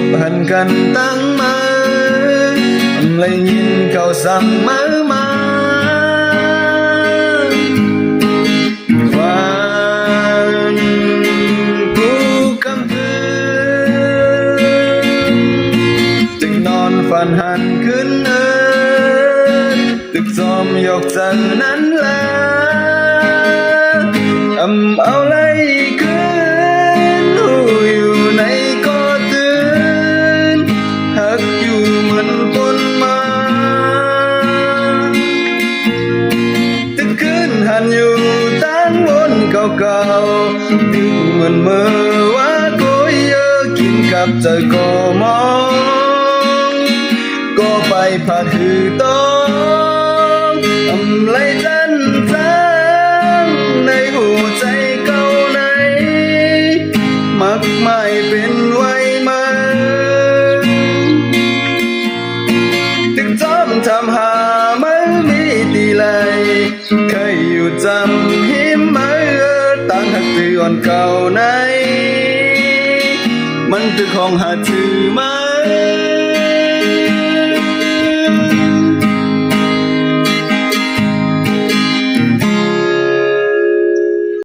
บหันกันตั้งมาเลยยินเขาสั่งมาวันกูคำคืนจึงนอนฝันหันขึ้นตึกซอมยกจันนั้นแหละเอาเลยขึ้นหูอยู่ในก็ตื่นหักอยู่เหมือนปนมาตึกขึ้นหันอยู่ตั้งวนเก่าๆดึงเหมือนเมื่อว่าก็เยอะกินกับเจอก็มองก็ไปผัดหือต้องไล่จันจังในหัวใจเก่าในมักไม่เป็นไว้มาถึงจอมทำหามันมีตีไหลเคยอยู่จำหิมมาตั้งหักตืออ่อนเก่าในมันคือของหาถือไหม